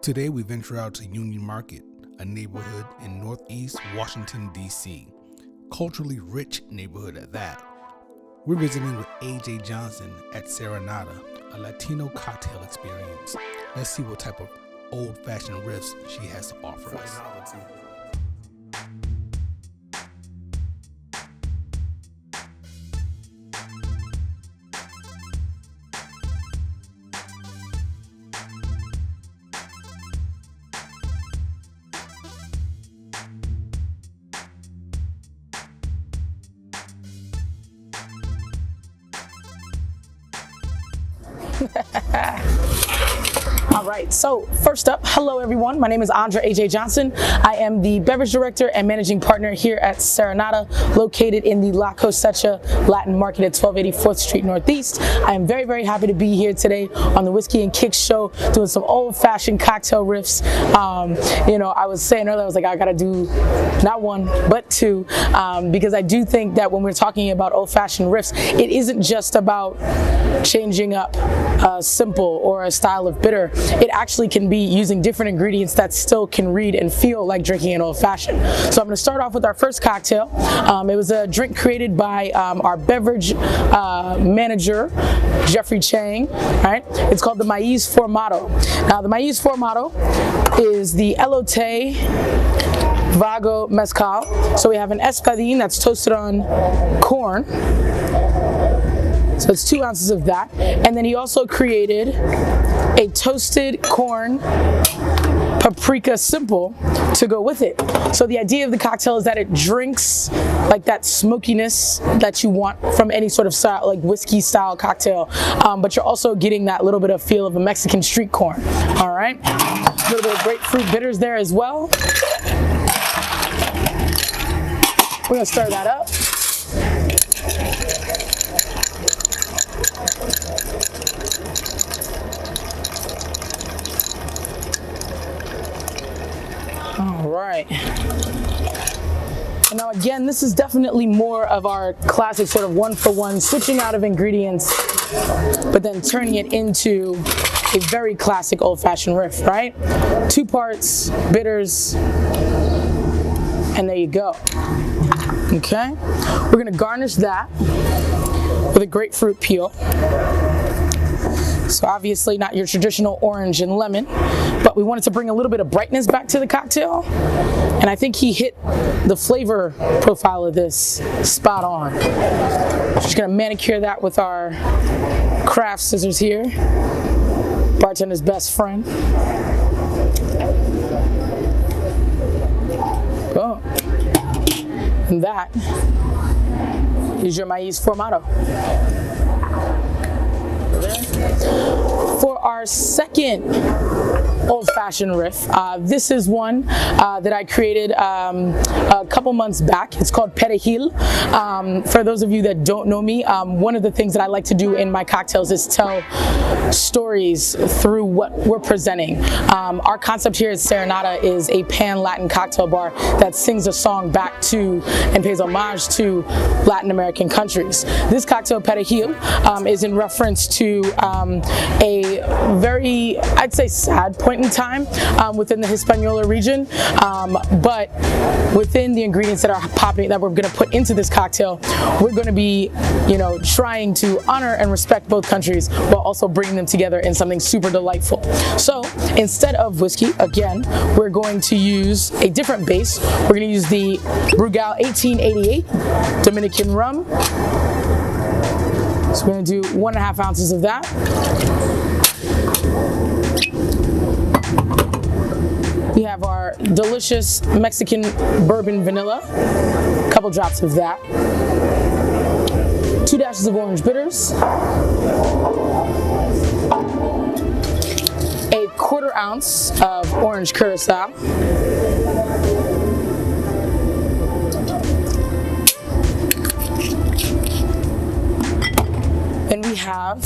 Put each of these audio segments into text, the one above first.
Today we venture out to Union Market, a neighborhood in northeast Washington, D.C. Culturally rich neighborhood at that. We're visiting with AJ Johnson at Serenata, a Latino cocktail experience. Let's see what type of old-fashioned riffs she has to offer us. All right, so first up, hello everyone. My name is Andra AJ Johnson. I am the beverage director and managing partner here at Serenata, located in the La Cosecha Latin Market at 1280 4th Street Northeast. I am very, very happy to be here today on the Whiskey and Kicks show, doing some old-fashioned cocktail riffs. I was saying earlier, I was like, I gotta do not one, but two, because I do think that when we're talking about old-fashioned riffs, it isn't just about changing up a simple or a style of bitter. It actually can be using different ingredients that still can read and feel like drinking an old-fashioned. So I'm going to start off with our first cocktail. It was a drink created by our beverage manager, Jeffrey Chang. Right? It's called the Maíz Formado. Now, the Maíz Formado is the elote vago mezcal. So we have an espadín that's toasted on corn. So it's 2 ounces of that. And then he also created a toasted corn paprika simple to go with it. So the idea of the cocktail is that it drinks like that smokiness that you want from any sort of style, like whiskey style cocktail, but you're also getting that little bit of feel of a Mexican street corn. All right, a little bit of grapefruit bitters there as well. We're gonna stir that up. All right. And now again, this is definitely more of our classic sort of one-for-one, switching out of ingredients, but then turning it into a very classic old-fashioned riff, right? 2 parts, bitters, and there you go. Okay? We're gonna garnish that with a grapefruit peel. So obviously not your traditional orange and lemon, but we wanted to bring a little bit of brightness back to the cocktail. And I think he hit the flavor profile of this spot on. Just gonna manicure that with our craft scissors here. Bartender's best friend. Boom. And that is your Maíz Formado. For our second old-fashioned riff, this is one that I created a couple months back. It's called Perejil. For those of you that don't know me, one of the things that I like to do in my cocktails is tell stories through what we're presenting. Our concept here at Serenata is a pan-Latin cocktail bar that sings a song back to and pays homage to Latin American countries. This cocktail, Perejil, is in reference to a very, I'd say, sad point in time within the Hispaniola region, but within the ingredients that are popping, that we're going to put into this cocktail, we're going to be, trying to honor and respect both countries while also bringing them together in something super delightful. So instead of whiskey, again, we're going to use a different base. We're going to use the Brugal 1888 Dominican rum. So we're going to do 1.5 ounces of that. We have our delicious Mexican bourbon vanilla, a couple drops of that. 2 dashes of orange bitters. A 1/4 ounce of orange curacao. And we have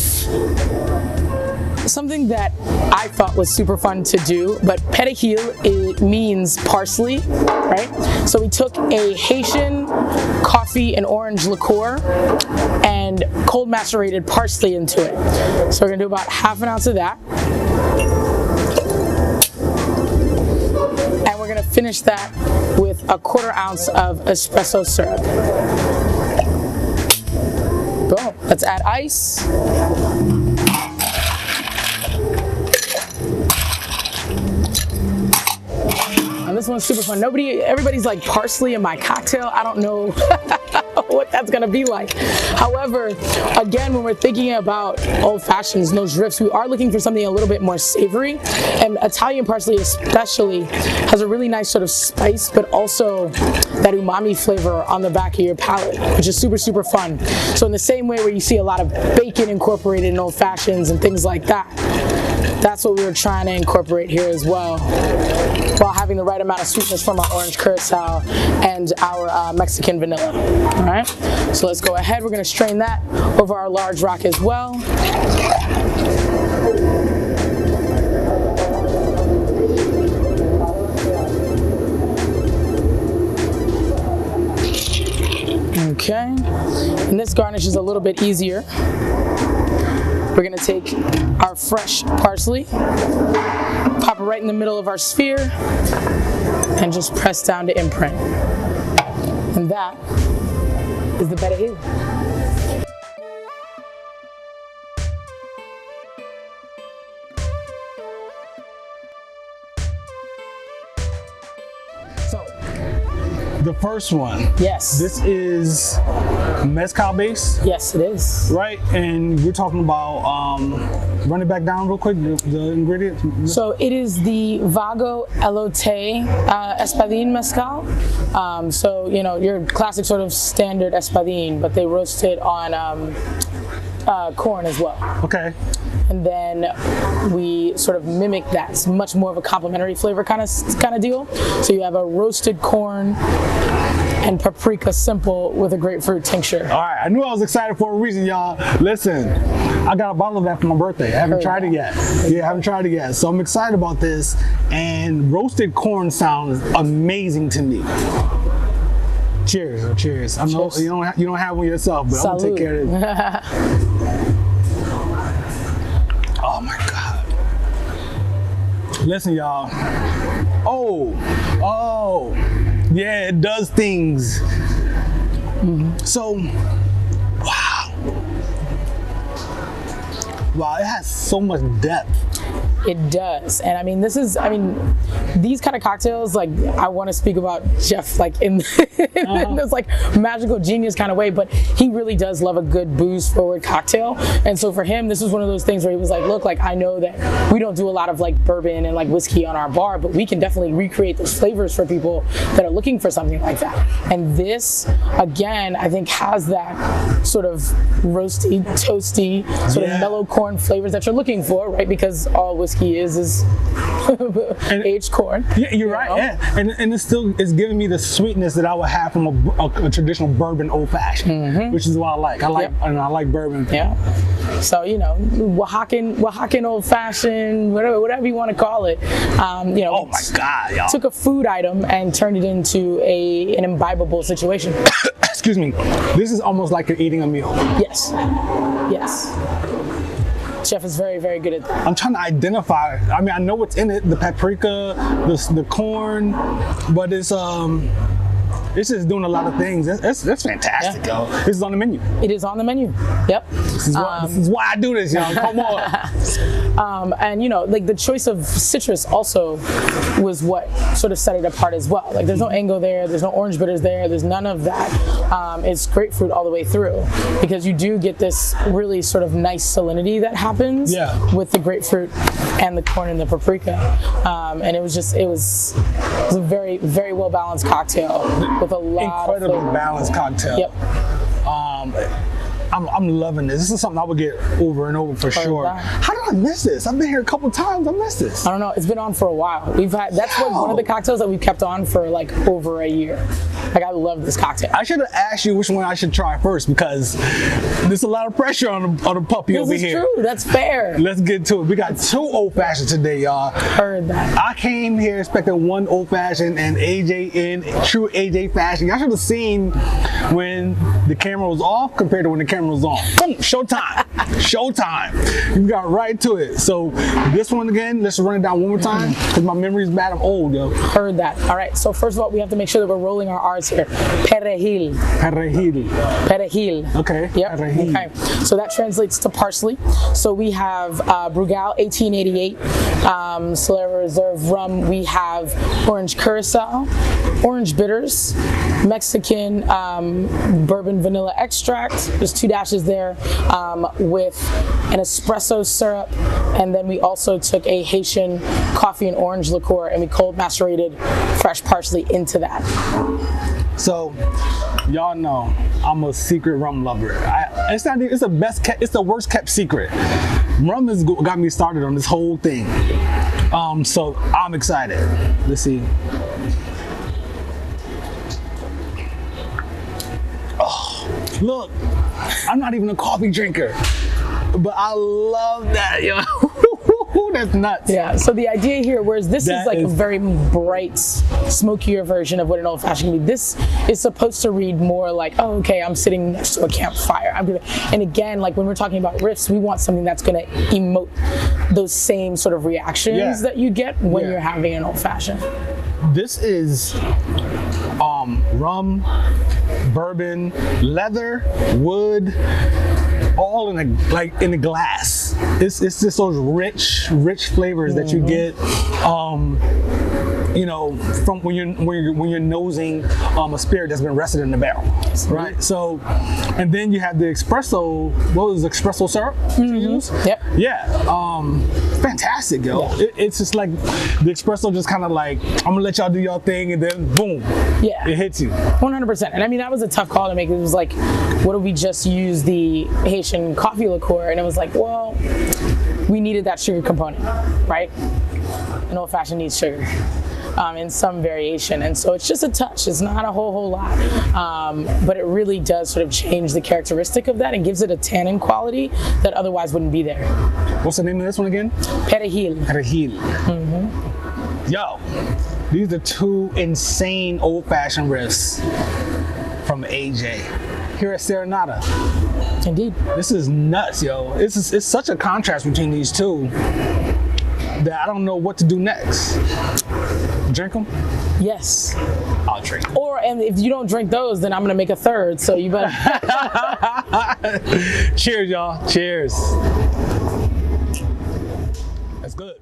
something that I thought was super fun to do, but perejil, it means parsley, right? So we took a Haitian coffee and orange liqueur and cold macerated parsley into it. So we're gonna do about 1/2 ounce of that. finish that with a 1/4 ounce of espresso syrup. Boom. Let's add ice. And this one's super fun. Everybody's like parsley in my cocktail. I don't know what that's gonna be like. However, again, when we're thinking about old fashions, those riffs, we are looking for something a little bit more savory. And Italian parsley especially has a really nice sort of spice, but also that umami flavor on the back of your palate, which is super, super fun. So in the same way where you see a lot of bacon incorporated in old fashions and things like that, that's what we were trying to incorporate here as well, while having the right amount of sweetness from our orange curacao and our Mexican vanilla. All right, so let's go ahead. We're gonna strain that over our large rock as well. Okay, and this garnish is a little bit easier. We're gonna take our fresh parsley, pop it right in the middle of our sphere, and just press down to imprint. And that is the perejil. So, the first one. Yes. This is mezcal base. Yes, it is. Right, and we're talking about run it back down real quick. The ingredients. So it is the Vago Elote Espadín mezcal. So you know your classic sort of standard espadín, but they roast it on corn as well. Okay. And then we sort of mimic that. It's much more of a complementary flavor kind of deal. So you have a roasted corn and paprika simple with a grapefruit tincture. All right, I knew I was excited for a reason, y'all. Listen, I got a bottle of that for my birthday. I haven't tried it yet. Yeah, I haven't tried it yet. So I'm excited about this. And roasted corn sounds amazing to me. Cheers, cheers. I know you don't have one yourself, but I'm gonna take care of it. Oh my God. Listen, y'all. Oh, yeah, it does things. So, wow, it has so much depth. It does. And I mean, these kind of cocktails, like I want to speak about Jeff like in this like magical genius kind of way, but he really does love a good booze forward cocktail. And so for him, this was one of those things where he was like, look, like I know that we don't do a lot of like bourbon and like whiskey on our bar, but we can definitely recreate those flavors for people that are looking for something like that. And this, again, I think has that sort of roasty, toasty, sort of mellow corn flavors that you're looking for, right? Because all whiskey is aged corn. Yeah, you're right. Know? Yeah, and it still is giving me the sweetness that I would have from a traditional bourbon old fashioned, which is what I like. I like bourbon. Yeah. So you know, Oaxacan old fashioned, whatever you want to call it. You know. Oh my God, y'all. Took a food item and turned it into an imbibable situation. Excuse me. This is almost like you're eating a meal. Yes. Yes. Chef is very, very good at that. I'm trying to identify. I mean, I know what's in it: the paprika, the corn, but it's just doing a lot of things. That's fantastic, yo. This is on the menu. It is on the menu. Yep. This is why I do this, y'all. Come on. And you know, like the choice of citrus also was what sort of set it apart as well. Like there's no mango there, there's no orange bitters there, there's none of that. It's grapefruit all the way through, because you do get this really sort of nice salinity that happens with the grapefruit and the corn and the paprika. And it was a very, very well balanced cocktail with a lot incredibly of balanced cocktail. Yep. I'm loving this. This is something I would get over and over for sure. How did I miss this? I've been here a couple times. I missed this. I don't know. It's been on for a while. That's one of the cocktails that we've kept on for like over a year. Like I love this cocktail. I should have asked you which one I should try first, because there's a lot of pressure on the puppy over here. This is true. That's fair. Let's get to it. We got 2 old fashions today, y'all. Heard that. I came here expecting 1 old fashioned and AJ in true AJ fashion. Y'all should have seen when the camera was off compared to when the camera was on. Boom, showtime. Showtime. You got right get to it. So this one again, let's run it down one more time because my memory's bad. I'm old, yo. Heard that. All right. So first of all, we have to make sure that we're rolling our R's here. Perejil. Perejil. Perejil. Okay. Yep. Perejil. Okay. So that translates to parsley. So we have Brugal 1888, Solera Reserve rum. We have orange curacao, orange bitters, Mexican bourbon vanilla extract. There's 2 dashes there with an espresso syrup, and then we also took a Haitian coffee and orange liqueur and we cold macerated fresh parsley into that. So, y'all know I'm a secret rum lover. It's the worst kept secret. Rum has got me started on this whole thing. So I'm excited. Let's see. Oh, look, I'm not even a coffee drinker, but I love that, yo. That's nuts. Yeah, so the idea here, whereas this is like a very bright, smokier version of what an old fashioned can be, this is supposed to read more like, oh, okay, I'm sitting next to a campfire. And again, like when we're talking about riffs, we want something that's going to emote those same sort of reactions that you get when you're having an old fashioned. This is rum, bourbon, leather, wood, all in a glass. It's just those rich flavors that you get, you know, from when you're nosing a spirit that's been rested in the barrel, right? So, and then you have the espresso. What was espresso syrup you use? Yep. Yeah. Fantastic, yo. Yeah. It's just like the espresso, just kind of like, I'm gonna let y'all do your thing, and then boom, it hits you. 100%. And I mean, that was a tough call to make. It was like, what if we just use the Haitian coffee liqueur? And it was like, well, we needed that sugar component, right? An old fashioned needs sugar. In some variation, and so it's just a touch. It's not a whole lot, but it really does sort of change the characteristic of that and gives it a tannin quality that otherwise wouldn't be there. What's the name of this one again? Perejil. Perejil. Yo, these are 2 insane old-fashioned riffs from AJ here at Serenata. Indeed. This is nuts, yo. It's such a contrast between these 2 that I don't know what to do next. Drink them? Yes. I'll drink them. And if you don't drink those, then I'm gonna make a third, so you better. Cheers, y'all. Cheers. That's good.